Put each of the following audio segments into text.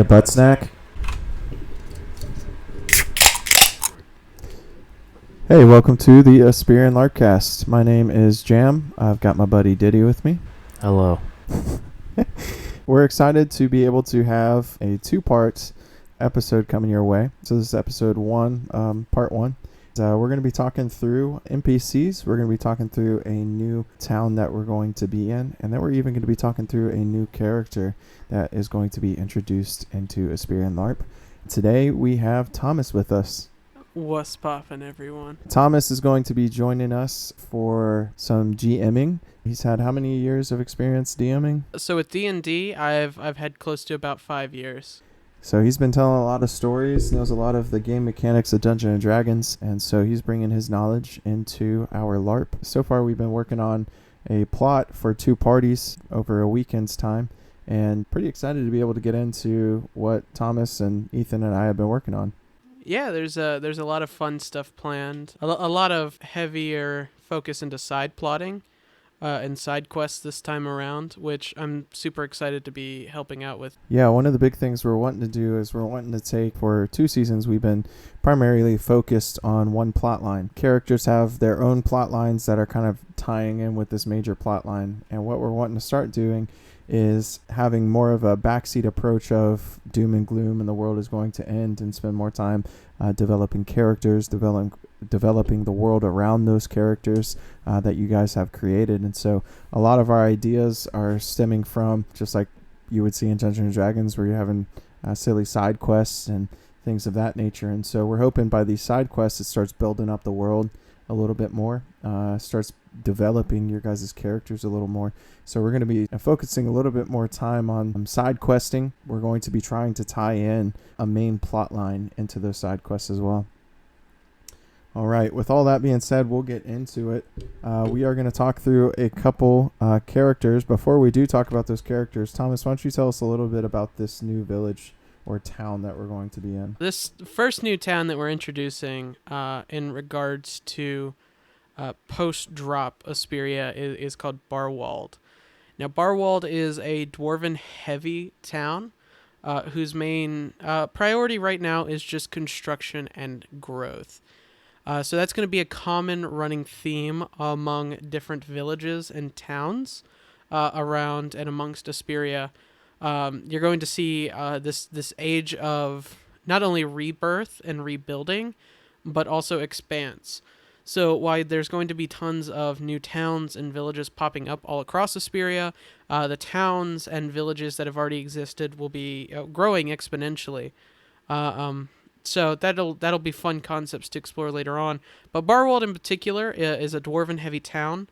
You butt snack? Hey, welcome to the Aspirian LARPCast. My name is Jam. I've got my buddy Diddy with me. Hello. We're excited to be able to have a two-part episode coming your way. So this is episode 1, part 1. We're going to be talking through NPCs. We're going to be talking through a new town that we're going to be in. And then we're even going to be talking through a new character that is going to be introduced into Aspirian LARP. Today we have Thomas with us. What's poppin', everyone? Thomas is going to be joining us for some GMing. He's had how many years of experience DMing? So with D&D, I've had close to about 5 years. So he's been telling a lot of stories, knows a lot of the game mechanics of Dungeons and Dragons, and so he's bringing his knowledge into our LARP. So far we've been working on a plot for 2 parties over a weekend's time, and pretty excited to be able to get into what Thomas and Ethan and I have been working on. Yeah, there's a lot of fun stuff planned. A lot of heavier focus into side plotting and side quests this time around, which I'm super excited to be helping out with. Yeah, one of the big things we're wanting to do is we're wanting to take, for 2 seasons, we've been primarily focused on one plot line. Characters have their own plot lines that are kind of tying in with this major plot line, and what we're wanting to start doing is having more of a backseat approach of doom and gloom and the world is going to end, and spend more time developing characters, developing the world around those characters that you guys have created. And so a lot of our ideas are stemming from, just like you would see in Dungeons and Dragons, where you're having silly side quests and things of that nature. And so we're hoping by these side quests it starts building up the world a little bit more, starts developing your guys' characters a little more. So we're going to be focusing a little bit more time on side questing. We're going to be trying to tie in a main plot line into those side quests as well. All right, with all that being said, we'll get into it. We are going to talk through a couple characters. Before we do talk about those characters, Thomas, why don't you tell us a little bit about this new village or town that we're going to be in? This first new town that we're introducing in regards to post-drop Aspiria is called Barwald. Now, Barwald is a dwarven-heavy town whose main priority right now is just construction and growth. So that's going to be a common running theme among different villages and towns around and amongst Aspiria. You're going to see this age of not only rebirth and rebuilding, but also expanse. So while there's going to be tons of new towns and villages popping up all across Aspiria, the towns and villages that have already existed will be growing exponentially. So that'll be fun concepts to explore later on. But Barwald in particular is a dwarven-heavy town.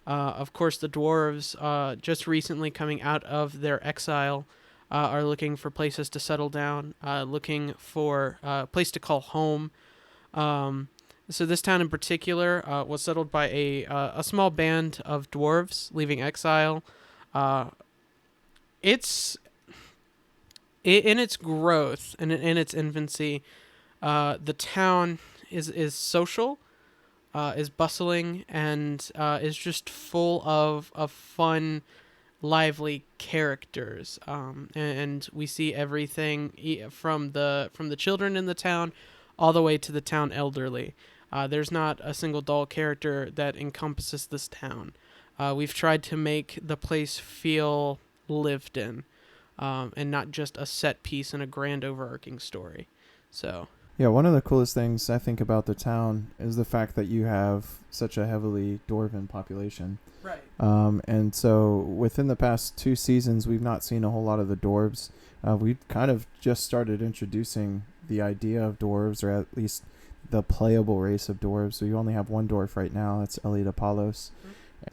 Of course, the dwarves, just recently coming out of their exile, are looking for places to settle down, looking for a place to call home. So this town in particular was settled by a small band of dwarves leaving exile. It's in its growth and in its infancy. The town is social, is bustling, and is just full of fun, lively characters. And we see everything from the children in the town all the way to the town elderly. There's not a single dull character that encompasses this town. We've tried to make the place feel lived in, and not just a set piece in a grand overarching story. So Yeah, one of the coolest things I think about the town is the fact that you have such a heavily dwarven population. right. And so within the past 2 seasons, we've not seen a whole lot of the dwarves. We've kind of just started introducing the idea of dwarves, or at least the playable race of dwarves. So you only have one dwarf right now. That's Elliot Apollos.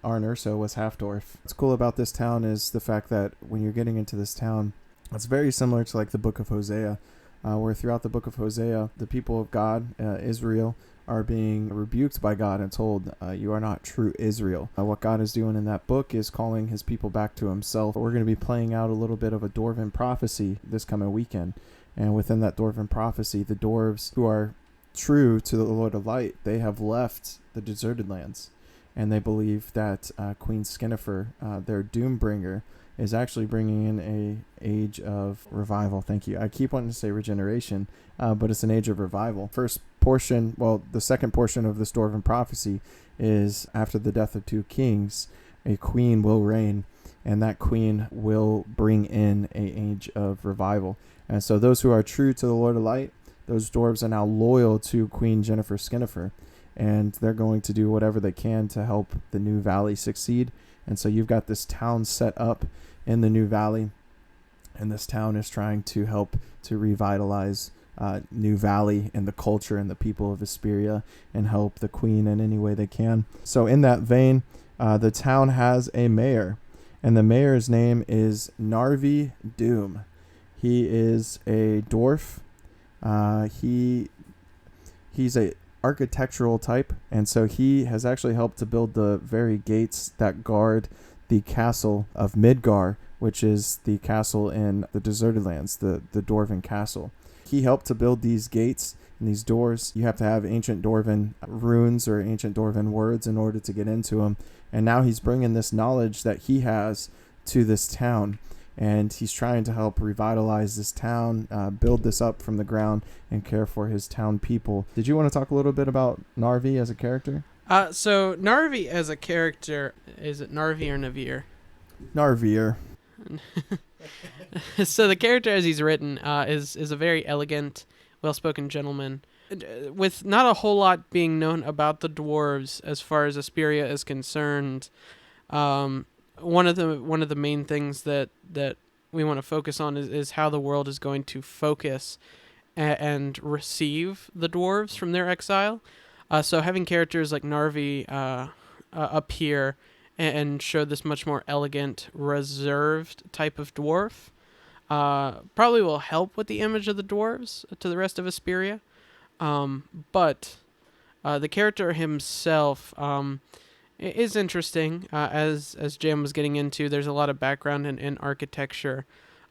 Arn Urso was half dwarf. What's cool about this town is the fact that when you're getting into this town, it's very similar to like the Book of Hosea, where throughout the Book of Hosea, the people of God, Israel, are being rebuked by God and told, you are not true Israel. What God is doing in that book is calling his people back to himself. We're going to be playing out a little bit of a dwarven prophecy this coming weekend. And within that dwarven prophecy, the dwarves who are true to the Lord of Light, they have left the deserted lands. And they believe that Queen Skinnifer, their doom bringer, is actually bringing in a age of revival. Thank you. I keep wanting to say regeneration, but it's an age of revival. The second portion of this Dwarven prophecy is after the death of two kings, a queen will reign, and that queen will bring in a age of revival. And so those who are true to the Lord of Light, those dwarves are now loyal to Queen Jennifer Skinnifer, and they're going to do whatever they can to help the new valley succeed. And so you've got this town set up in the new valley, and this town is trying to help to revitalize New Valley and the culture and the people of Asperia, and help the queen in any way they can. So in that vein, the town has a mayor, and the mayor's name is Narvi Doom. He is a dwarf. He's a architectural type, and so he has actually helped to build the very gates that guard the castle of Midgar, which is the castle in the Deserted Lands, the Dwarven castle. He helped to build these gates and these doors. You have to have ancient Dwarven runes or ancient Dwarven words in order to get into them. And now he's bringing this knowledge that he has to this town, and he's trying to help revitalize this town, build this up from the ground, and care for his town people. Did you want to talk a little bit about Narvi as a character? So Narvi as a character, is it Narvi or Navir? Narvir. So the character as he's written is a very elegant, well-spoken gentleman, with not a whole lot being known about the dwarves as far as Asperia is concerned. One of the main things that we want to focus on is how the world is going to focus and receive the dwarves from their exile. So having characters like Narvi appear and show this much more elegant, reserved type of dwarf probably will help with the image of the dwarves to the rest of Asperia. But the character himself is interesting. As Jim was getting into, there's a lot of background in architecture.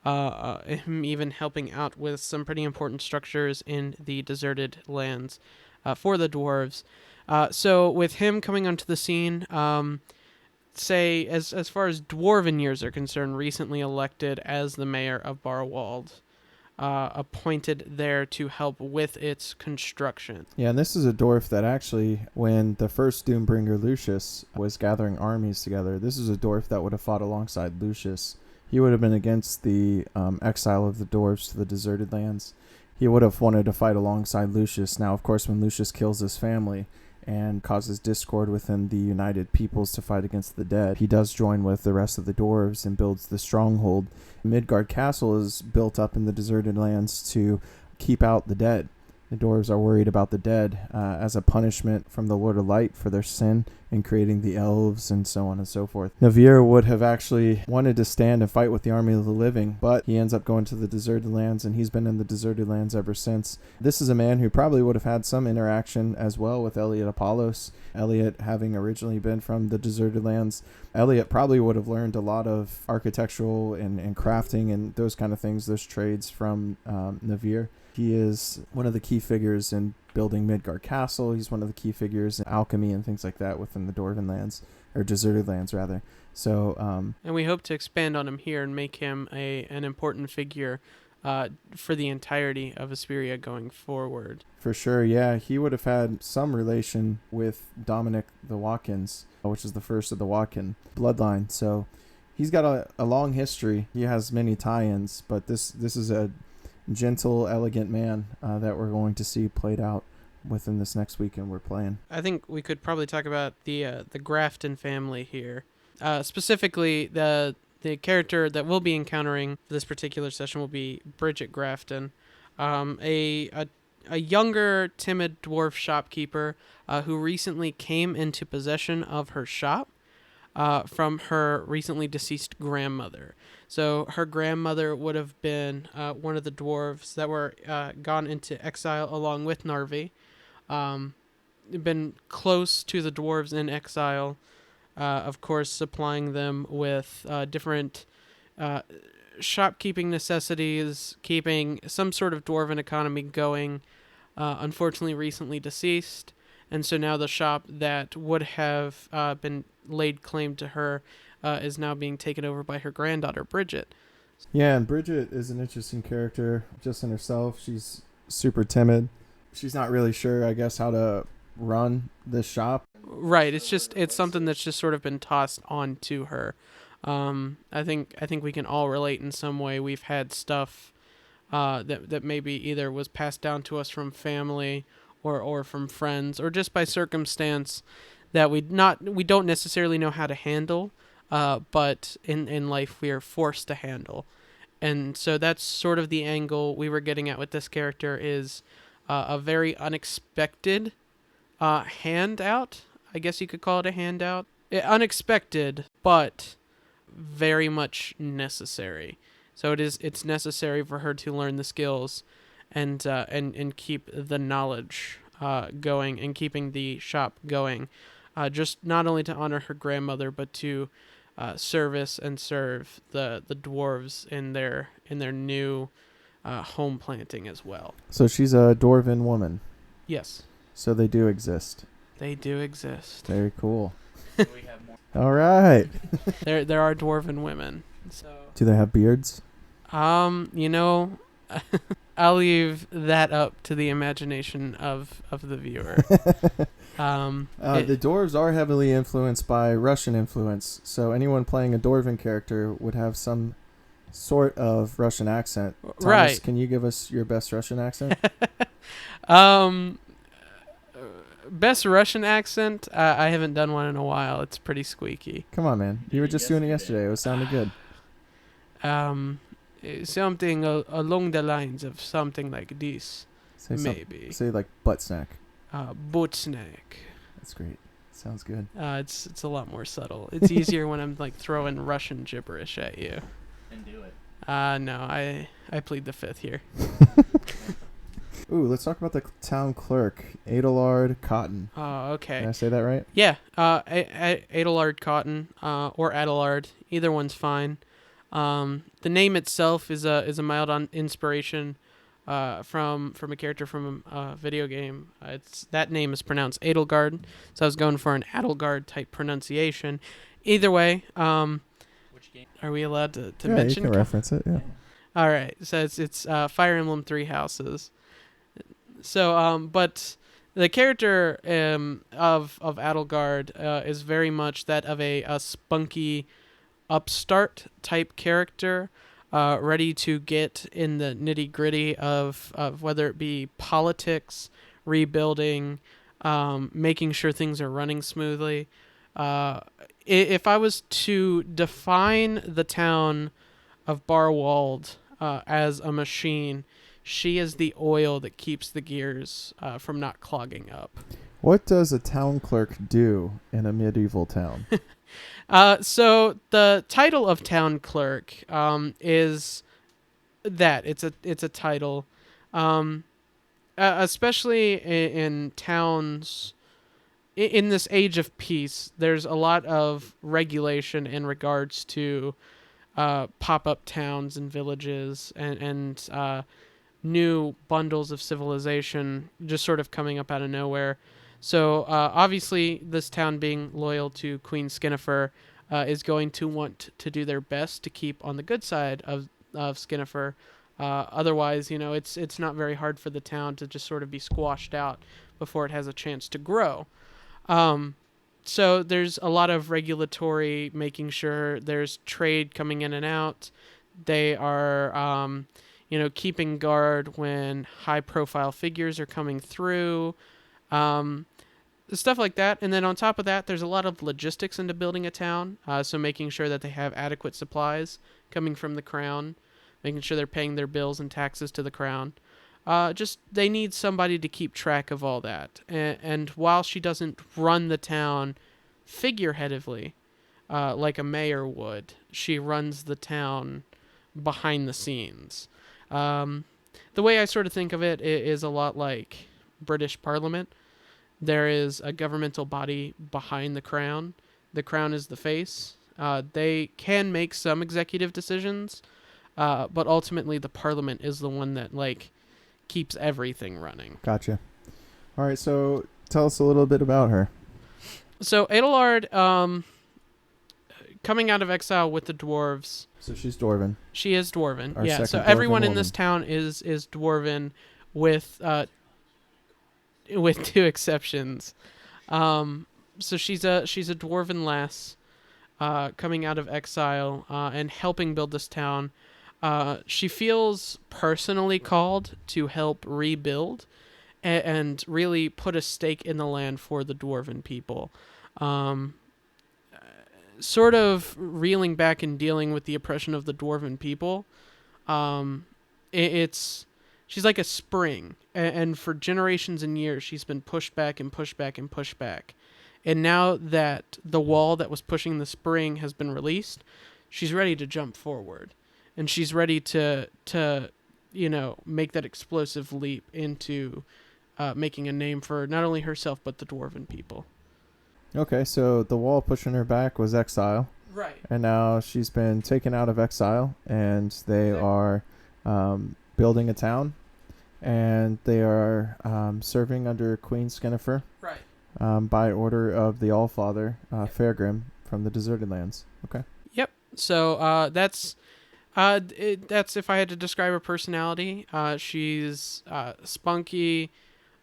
Him even helping out with some pretty important structures in the Deserted Lands for the dwarves. So with him coming onto the scene, say as far as dwarven years are concerned, recently elected as the mayor of Barwald, appointed there to help with its construction. Yeah, and this is a dwarf that actually, when the first Doombringer Lucius was gathering armies together, this is a dwarf that would have fought alongside Lucius. He would have been against the exile of the dwarves to the Deserted Lands. He would have wanted to fight alongside Lucius. Now, of course, when Lucius kills his family and causes discord within the united peoples to fight against the dead, he does join with the rest of the dwarves and builds the stronghold. Midgard Castle is built up in the Deserted Lands to keep out the dead. The dwarves are worried about the dead as a punishment from the Lord of Light for their sin in creating the elves and so on and so forth. Navir would have actually wanted to stand and fight with the army of the living, but he ends up going to the Deserted Lands, and he's been in the Deserted Lands ever since. This is a man who probably would have had some interaction as well with Elliot Apollos. Elliot having originally been from the Deserted Lands, Elliot probably would have learned a lot of architectural and crafting and those kind of things, those trades from Navir. He is one of the key figures in building Midgard Castle. He's one of the key figures in alchemy and things like that within the Dwarven Lands, or Deserted Lands rather. So, and we hope to expand on him here and make him an important figure for the entirety of Asperia going forward. For sure, yeah. He would have had some relation with Dominic the Watkins, which is the first of the Watkin bloodline. So he's got a long history. He has many tie-ins, but this is a gentle, elegant man that we're going to see played out within this next weekend we're playing. I think we could probably talk about the Grafton family here. Specifically, the character that we'll be encountering for this particular session will be Bridget Grafton, a younger, timid dwarf shopkeeper who recently came into possession of her shop from her recently deceased grandmother. So her grandmother would have been one of the dwarves that were gone into exile along with Narvi. Been close to the dwarves in exile, of course, supplying them with different shopkeeping necessities, keeping some sort of dwarven economy going. Unfortunately, recently deceased. And so now the shop that would have been laid claim to her is now being taken over by her granddaughter, Bridget. Yeah, and Bridget is an interesting character just in herself. She's super timid. She's not really sure, I guess, how to run this shop. Right. It's something that's just sort of been tossed onto her. I think we can all relate in some way. We've had stuff that maybe either was passed down to us from family or from friends or just by circumstance that we don't necessarily know how to handle, but in life we are forced to handle. And so that's sort of the angle we were getting at with this character is a very unexpected handout. I guess you could call it a handout. Unexpected, but very much necessary. So it's necessary for her to learn the skills and keep the knowledge going and keeping the shop going. Just not only to honor her grandmother, but to service and serve the dwarves in their new home planting as well. So she's a dwarven woman. Yes, So they do exist. they do exist. Very cool. All right. There are dwarven women. So Do they have beards? you know, I'll leave that up to the imagination of the viewer. The dwarves are heavily influenced by Russian influence, so anyone playing a dwarven character would have some sort of Russian accent. Thomas, Right. Can you give us your best Russian accent? Best Russian accent? I haven't done one in a while. It's pretty squeaky. Come on, man. You were just doing it yesterday. It was sounding good. Something along the lines of something like this, maybe. Say like butt snack. Boot snack. That's great. Sounds good. It's a lot more subtle. It's easier when I'm like throwing Russian gibberish at you. And do it. No, I plead the fifth here. Ooh, let's talk about the town clerk, Adelard Cotton. Oh, okay. Did I say that right? Yeah, Adelard Cotton, or Adelard, either one's fine. The name itself is a mild inspiration from a character from a video game. That name is pronounced Adelgard, so I was going for an Adelgard type pronunciation. Either way, Which game? are we allowed to Yeah, mention? you can reference it. Yeah. All right, so it's Fire Emblem Three Houses. So, but the character of Adelgard is very much that of a spunky upstart type character, ready to get in the nitty gritty of whether it be politics, rebuilding, making sure things are running smoothly. If I was to define the town of Barwald as a machine, she is the oil that keeps the gears from not clogging up. What does a town clerk do in a medieval town? So the title of town clerk is that it's a title, especially in towns. In this age of peace, there's a lot of regulation in regards to pop-up towns and villages and new bundles of civilization just sort of coming up out of nowhere. So obviously, this town being loyal to Queen Skinnifer is going to want to do their best to keep on the good side of Skinnifer. Otherwise, it's not very hard for the town to just sort of be squashed out before it has a chance to grow. So there's a lot of regulatory, making sure there's trade coming in and out. They are, keeping guard when high-profile figures are coming through. Stuff like that. And then on top of that, there's a lot of logistics into building a town. So making sure that they have adequate supplies coming from the crown, making sure they're paying their bills and taxes to the crown. They need somebody to keep track of all that. And while she doesn't run the town figureheadedly, like a mayor would, she runs the town behind the scenes. The way I sort of think of it is a lot like British Parliament. There is a governmental body behind the crown. The crown is the face. They can make some executive decisions, but ultimately the Parliament is the one that keeps everything running. Gotcha. All right, so tell us a little bit about her. So Adelard coming out of exile with the dwarves. So she's Dwarven. She is Dwarven. Our Yeah. So second everyone Dwarven in this woman. town is Dwarven, with two exceptions. So she's a Dwarven lass, coming out of exile, and helping build this town. She feels personally called to help rebuild and really put a stake in the land for the Dwarven people. Sort of reeling back and dealing with the oppression of the Dwarven people. It's she's like a spring, and for generations and years she's been pushed back and pushed back and pushed back. And now that the wall that was pushing the spring has been released, she's ready to jump forward. And she's ready to make that explosive leap into making a name for not only herself but the Dwarven people. Okay, so the wall pushing her back was exile. Right. And now she's been taken out of exile, and they are building a town, and they are serving under Queen Skennifer. Right. By order of the Allfather, Fairgrim, from the Deserted Lands. Okay. Yep. So that's if I had to describe her personality. She's spunky,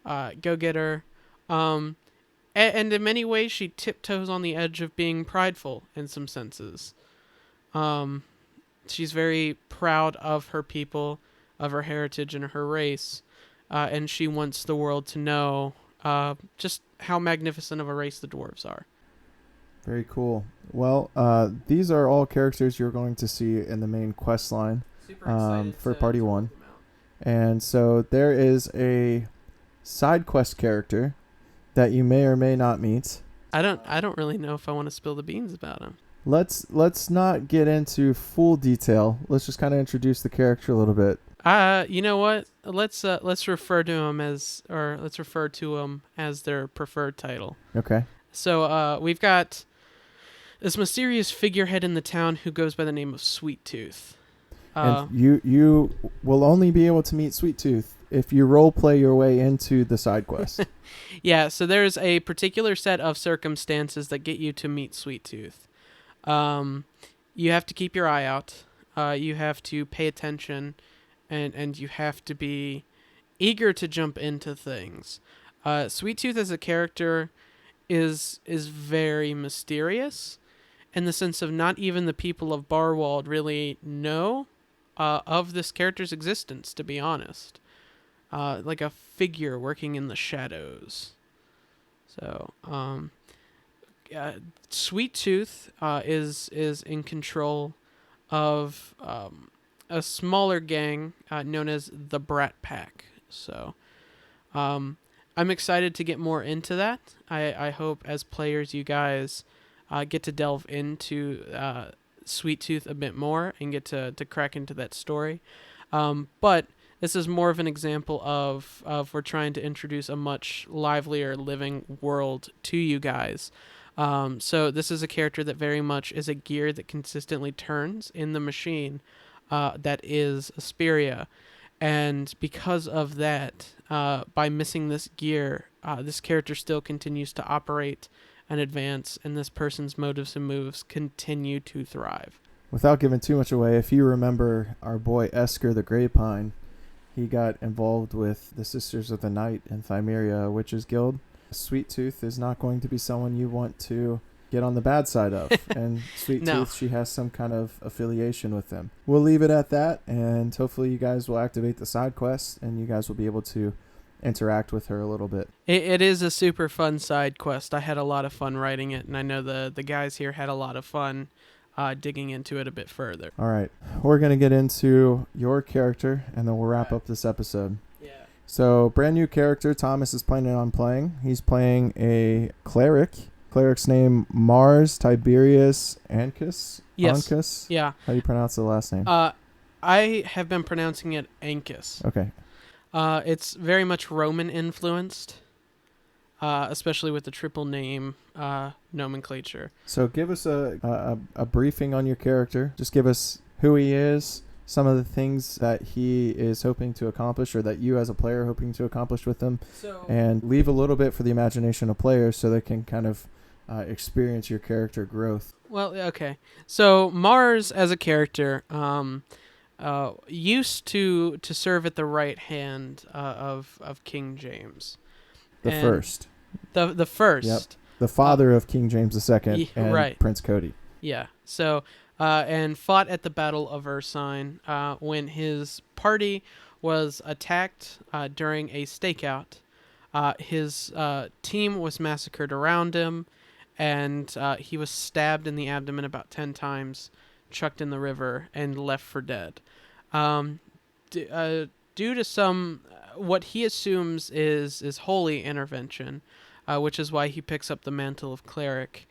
go-getter, and in many ways she tiptoes on the edge of being prideful in some senses. She's very proud of her people, of her heritage and her race, and she wants the world to know just how magnificent of a race the dwarves are. Very cool. Well, these are all characters you're going to see in the main quest line for Party 1. And so there is a side quest character that you may or may not meet. I don't really know if I want to spill the beans about him. Let's not get into full detail. Let's just kind of introduce the character a little bit. You know what? Let's refer to him as their preferred title. Okay. So we've got this mysterious figurehead in the town who goes by the name of Sweet Tooth. And you will only be able to meet Sweet Tooth if you role play your way into the side quest. Yeah, so there's a particular set of circumstances that get you to meet Sweet Tooth. You have to keep your eye out. You have to pay attention, and you have to be eager to jump into things. Sweet Tooth as a character is very mysterious, in the sense of not even the people of Barwald really know of this character's existence, to be honest. Like a figure working in the shadows. So, Sweet Tooth is in control of a smaller gang known as the Brat Pack. So, I'm excited to get more into that. I hope as players you guys get to delve into Sweet Tooth a bit more and get to crack into that story. But this is more of an example of we're trying to introduce a much livelier living world to you guys. So this is a character that very much is a gear that consistently turns in the machine that is Aspiria. And because of that, by missing this gear, this character still continues to operate and advance, and this person's motives and moves continue to thrive. Without giving too much away, if you remember our boy Esker the Greypine, he got involved with the Sisters of the Night in Thymeria Witches Guild. Sweet Tooth is not going to be someone you want to get on the bad side of. And Sweet Tooth, she has some kind of affiliation with them. We'll leave it at that, and hopefully you guys will activate the side quest, and you guys will be able to interact with her a little bit. It is a super fun side quest. I had a lot of fun writing it, and I know the guys here had a lot of fun digging into it a bit further. All right. We're going to get into your character, and then we'll wrap up this episode. Yeah. So, brand new character Thomas is planning on playing. He's playing a cleric. Cleric's name Mars Tiberius Ancus. Yes. Ancus? Yeah. How do you pronounce the last name? I have been pronouncing it Ancus. Okay. It's very much Roman influenced, especially with the triple name nomenclature. So give us a briefing on your character. Just give us who he is, some of the things that he is hoping to accomplish, or that you as a player are hoping to accomplish with him, and leave a little bit for the imagination of players so they can kind of experience your character growth. Well, okay. So Mars as a character used to serve at the right hand of King James. The And first. The Yep. first. The father of King James II and Right. Prince Cody. Yeah. So and fought at the Battle of Ursine when his party was attacked during a stakeout. His team was massacred around him, and he was stabbed in the abdomen about 10 times, chucked in the river, and left for dead. Um, due to some, what he assumes is holy intervention, which is why he picks up the mantle of cleric.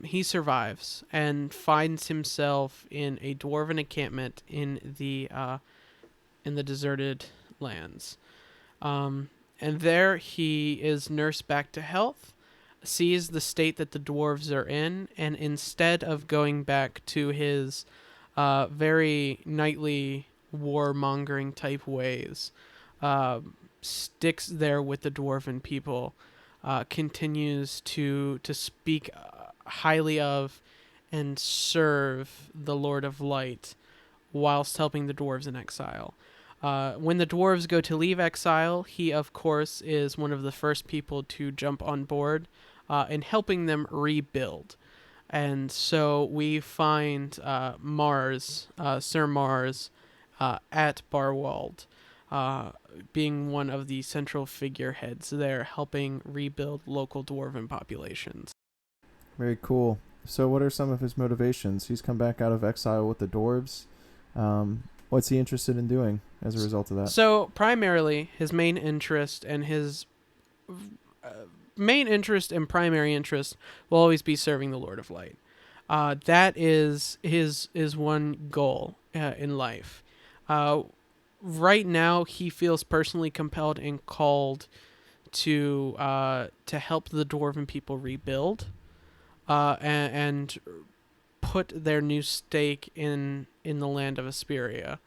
He survives and finds himself in a dwarven encampment in the deserted lands. And there he is nursed back to health, sees the state that the dwarves are in, and instead of going back to his very knightly warmongering type ways, sticks there with the dwarven people, continues to speak highly of and serve the Lord of Light whilst helping the dwarves in exile. When the dwarves go to leave exile, he, of course, is one of the first people to jump on board in helping them rebuild. And so we find Sir Mars, at Barwald, being one of the central figureheads there, helping rebuild local dwarven populations. Very cool. So what are some of his motivations? He's come back out of exile with the dwarves. What's he interested in doing as a result of that? So primarily, his main interest and primary interest will always be serving the Lord of Light. That is his one goal in life. Right now, he feels personally compelled and called to help the dwarven people rebuild, and put their new stake in the land of Aspiria,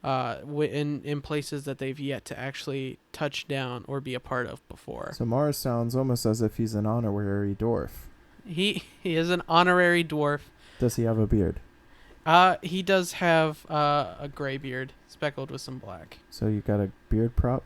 in places that they've yet to actually touch down or be a part of before. So Mars sounds almost as if he's an honorary dwarf. He is an honorary dwarf. Does he have a beard? He does have a gray beard speckled with some black. So you got a beard prop?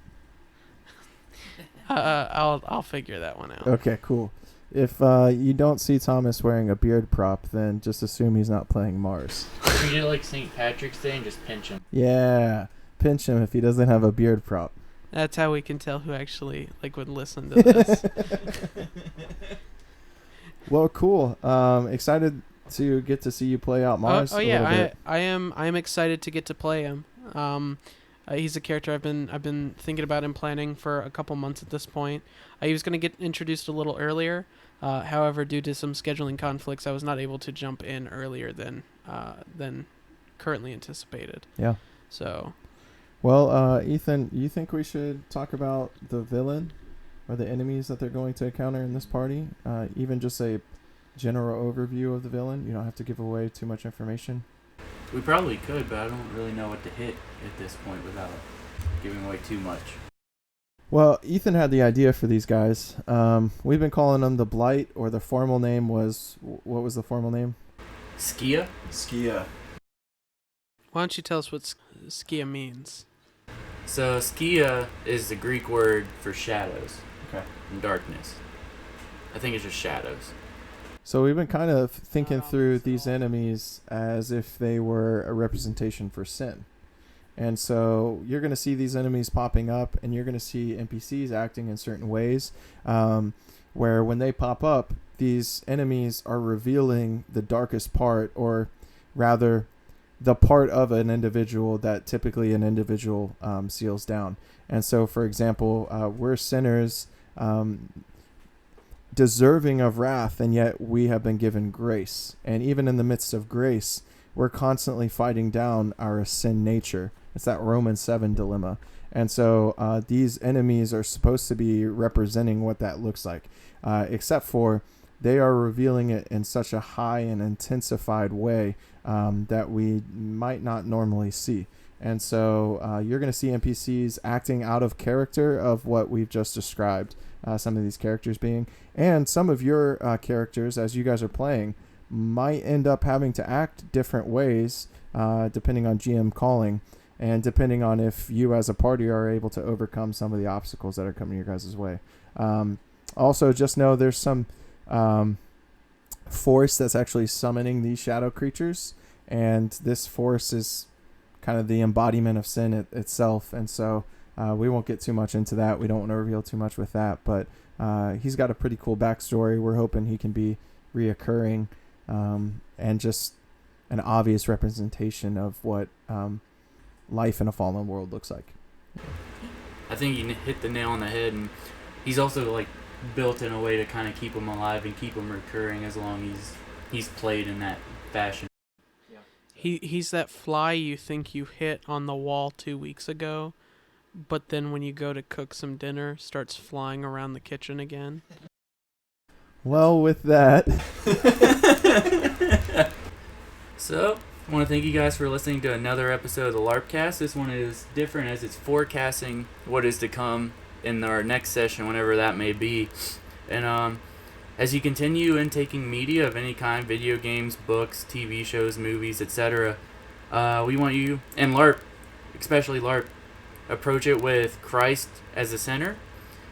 I'll figure that one out. Okay, cool. If you don't see Thomas wearing a beard prop, then just assume he's not playing Mars. Treat it like St. Patrick's Day and just pinch him. Yeah, pinch him if he doesn't have a beard prop. That's how we can tell who actually would listen to this. Well, cool. Excited to get to see you play out Mars. Oh yeah, I am excited to get to play him. He's a character I've been thinking about and planning for a couple months at this point. He was going to get introduced a little earlier. However, due to some scheduling conflicts, I was not able to jump in earlier than currently anticipated. Yeah. So. Well, Ethan, you think we should talk about the villain or the enemies that they're going to encounter in this party? Even just a general overview of the villain. You don't have to give away too much information. We probably could, but I don't really know what to hit at this point without giving away too much. Well, Ethan had the idea for these guys. We've been calling them the Blight, or the formal name was... What was the formal name? Skia? Skia. Why don't you tell us what Skia means? So, Skia is the Greek word for shadows. Okay. And darkness. I think it's just shadows. So we've been kind of thinking through these enemies as if they were a representation for sin. And so you're going to see these enemies popping up, and you're going to see NPCs acting in certain ways, where when they pop up, these enemies are revealing the darkest part, or rather the part of an individual that typically an individual seals down. And so, for example, we're sinners, deserving of wrath, and yet we have been given grace. And even in the midst of grace, we're constantly fighting down our sin nature. It's that Romans 7 dilemma. And so these enemies are supposed to be representing what that looks like, except for they are revealing it in such a high and intensified way that we might not normally see. And so you're going to see NPCs acting out of character of what we've just described, some of these characters being. And some of your characters, as you guys are playing, might end up having to act different ways depending on GM calling and depending on if you as a party are able to overcome some of the obstacles that are coming your guys' way. Also, just know there's some force that's actually summoning these shadow creatures, and this force is kind of the embodiment of sin itself, and so we won't get too much into that. We don't want to reveal too much with that, but he's got a pretty cool backstory. We're hoping he can be reoccurring and just an obvious representation of what life in a fallen world looks like. I think you hit the nail on the head, and he's also like built in a way to kind of keep him alive and keep him recurring as long as he's played in that fashion. He's that fly you think you hit on the wall 2 weeks ago, but then when you go to cook some dinner, starts flying around the kitchen again. Well, with that... So, I want to thank you guys for listening to another episode of the LARPCast. This one is different as it's forecasting what is to come in our next session, whenever that may be. And as you continue intaking media of any kind, video games, books, TV shows, movies, etc., we want you, and LARP, especially LARP, approach it with Christ as the center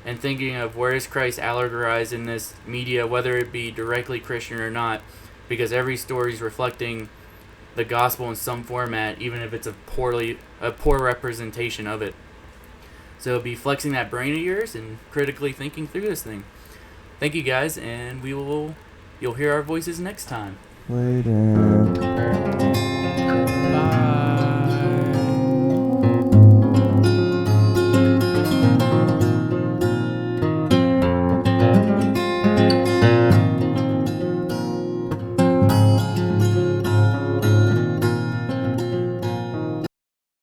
and thinking of where is Christ allegorized in this media, whether it be directly Christian or not, because every story is reflecting the gospel in some format, even if it's a poor representation of it. So be flexing that brain of yours and critically thinking through this thing. Thank you guys, and you'll hear our voices next time. Later.